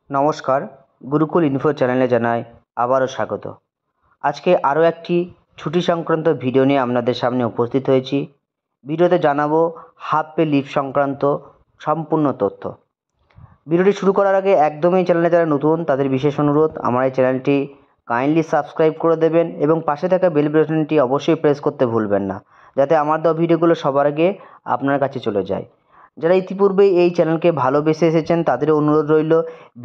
নমস্কার, গুরুকুল ইনফো চ্যানেলে জানাই আবারও স্বাগত। আজকে আরও একটি ছুটি সংক্রান্ত ভিডিও নিয়ে আপনাদের সামনে উপস্থিত হয়েছি। ভিডিওতে জানাবো হাফ পে লিভ সংক্রান্ত সম্পূর্ণ তথ্য। ভিডিওটি শুরু করার আগে একদমই চ্যানেলে যারা নতুন তাদের বিশেষ অনুরোধ, আমার এই চ্যানেলটি কাইন্ডলি সাবস্ক্রাইব করে দেবেন এবং পাশে থাকা বেল বাটনটি অবশ্যই প্রেস করতে ভুলবেন না, যাতে আমার দেওয়া ভিডিওগুলো সবার আগে আপনার কাছে চলে যায়। যারা ইতিপূর্বে এই চ্যানেলকে ভালোবেসে এসেছেন তাদের অনুরোধ রইল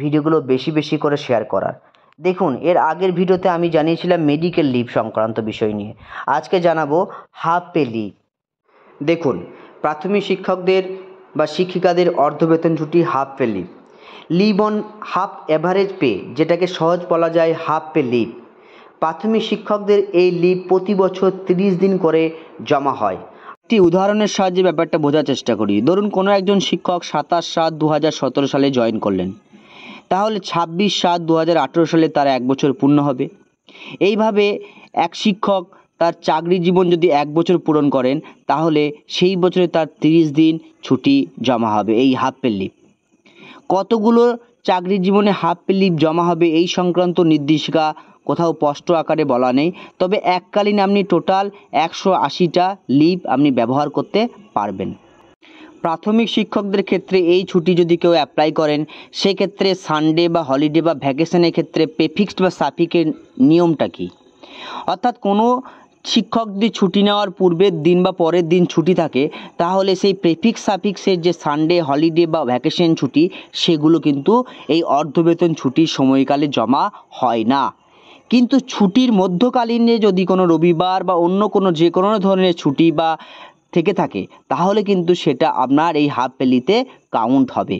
ভিডিওগুলো বেশি বেশি করে শেয়ার করার। দেখুন, এর আগের ভিডিওতে আমি জানিয়েছিলাম মেডিকেল লিভ সংক্রান্ত বিষয় নিয়ে। আজকে জানাবো হাফ পে লিভ। দেখুন, প্রাথমিক শিক্ষকদের বা শিক্ষিকাদের অর্ধবেতন ছুটি half pay leave. Leave on half average pay, যেটাকে সহজ বলা যায় হাফ পে লিভ। প্রাথমিক শিক্ষকদের এই লিভ প্রতি বছর 30 দিন করে জমা হয়। একটি উদাহরণের সাহায্যে ব্যাপারটা বোঝার চেষ্টা করি। ধরুন, কোনো একজন শিক্ষক 27/7/2017 সালে জয়েন করলেন, তাহলে 26/7/2018 সালে তার 1 বছর পূর্ণ হবে। এইভাবে এক শিক্ষক তার চাকরি জীবন যদি 1 বছর পূরণ করেন, তাহলে সেই বছরে তার 30 দিন ছুটি জমা হবে এই হাফ পে লিভ। কতগুলো চাকরি জীবনে হাফ পে লিভ জমা হবে এই সংক্রান্ত নির্দেশিকা কোথাও স্পষ্ট আকারে বলা নেই, তবে এককালীন আপনি টোটাল 180টা লিভ আপনি ব্যবহার করতে পারবেন। প্রাথমিক শিক্ষকদের ক্ষেত্রে এই ছুটি যদি কেউ অ্যাপ্লাই করেন, সেক্ষেত্রে সানডে বা হলিডে বা ভ্যাকেশনের ক্ষেত্রে প্রেফিক্সড বা সাফিক্সের নিয়মটা কী? অর্থাৎ কোনো শিক্ষক যদি ছুটি নেওয়ার পূর্বের দিন বা পরের দিন ছুটি থাকে, তাহলে সেই প্রেফিক্স সাফিক্সের যে সানডে, হলিডে বা ভ্যাকেশন ছুটি, সেগুলো কিন্তু এই অর্ধবেতন ছুটির সময়কালে জমা হয় না। কিন্তু ছুটির মধ্যকালীনে যদি কোনো রবিবার বা অন্য কোনো যে কোনো ধরনের ছুটি বা থেকে থাকে, তাহলে কিন্তু সেটা আপনার এই হাফ পে লিভে কাউন্ট হবে।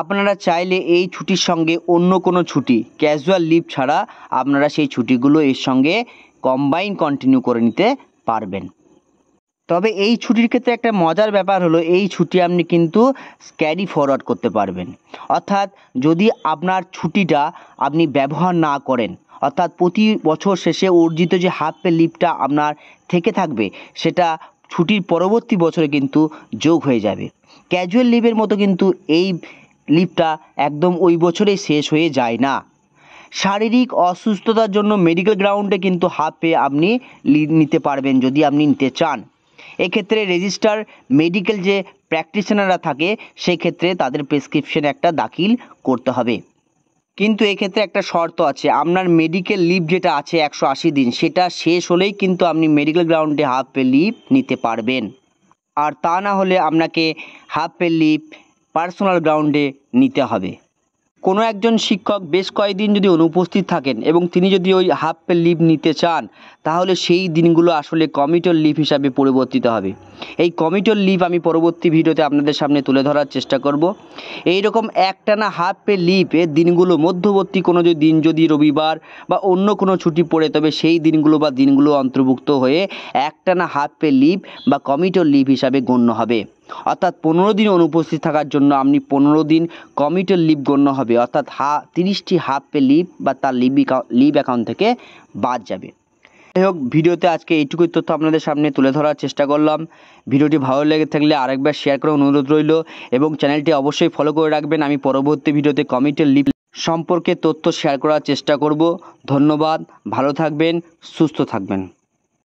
আপনারা চাইলে এই ছুটির সঙ্গে অন্য কোনো ছুটি, ক্যাজুয়াল লিভ ছাড়া আপনারা সেই ছুটিগুলো এর সঙ্গে কম্বাইন কন্টিনিউ করে নিতে পারবেন। তবে এই ছুটির ক্ষেত্রে একটা মজার ব্যাপার হলো, এই ছুটি আপনি কিন্তু ক্যারি ফরওয়ার্ড করতে পারবেন। অর্থাৎ যদি আপনার ছুটিটা আপনি ব্যবহার না করেন, অর্থাৎ প্রতি বছর শেষে অর্জিত যে হাফ পে লিভটা আপনার থেকে থাকবে, সেটা ছুটির পরবর্তী বছরে কিন্তু যোগ হয়ে যাবে। ক্যাজুয়াল লিভের মতো কিন্তু এই লিভটা একদম ওই বছরেই শেষ হয়ে যায় না। শারীরিক অসুস্থতার জন্য মেডিকেল গ্রাউন্ডে কিন্তু হাফ পে আপনি লিভ নিতে পারবেন যদি আপনি নিতে চান। এক্ষেত্রে রেজিস্টার মেডিকেল যে প্র্যাকটিশনাররা থাকে, সেই ক্ষেত্রে তাদের প্রেসক্রিপশন একটা দাখিল করতে হবে। কিন্তু এক্ষেত্রে একটা শর্ত আছে, আপনার মেডিকেল লিভ যেটা আছে 180 দিন, সেটা শেষ হলেই কিন্তু আপনি মেডিকেল গ্রাউন্ডে হাফ পে লিভ নিতে পারবেন। আর তা না হলে আপনাকে হাফ পে লিভ পার্সোনাল গ্রাউন্ডে নিতে হবে। কোনো একজন শিক্ষক বেশ কয়েকদিন যদি অনুপস্থিত থাকেন এবং তিনি যদি ওই হাফ পে লিভ নিতে চান, তাহলে সেই দিনগুলো আসলে কমিউটার লিভ হিসাবে পরিবর্তিত হবে। এই কমিউটার লিভ আমি পরবর্তী ভিডিওতে আপনাদের সামনে তুলে ধরার চেষ্টা করব। এই রকম একটানা হাফ পে লিভের দিনগুলো মধ্যবর্তী কোনো দিন যদি রবিবার বা অন্য কোনো ছুটি পড়ে, তবে সেই দিনগুলো অন্তর্ভুক্ত হয়ে একটানা হাফ পে লিভ বা কমিউটার লিভ হিসাবে গণ্য হবে। অর্থাৎ 15 দিন অনুপস্থিত থাকার জন্য আপনি 15 দিন কমিউটার লিভ গণ্য হবে, অর্থাৎ 30টি হাফ পে লিভ বা তার লিভ অ্যাকাউন্ট থেকে বাদ যাবে। যাই হোক, ভিডিওতে আজকে এইটুকুই তথ্য আপনাদের সামনে তুলে ধরার চেষ্টা করলাম। ভিডিওটি ভালো লেগে থাকলে আরেকবার শেয়ার করার অনুরোধ রইল এবং চ্যানেলটি অবশ্যই ফলো করে রাখবেন। আমি পরবর্তী ভিডিওতে কমিউটার লিভ সম্পর্কে তথ্য শেয়ার করার চেষ্টা করব। ধন্যবাদ, ভালো থাকবেন, সুস্থ থাকবেন।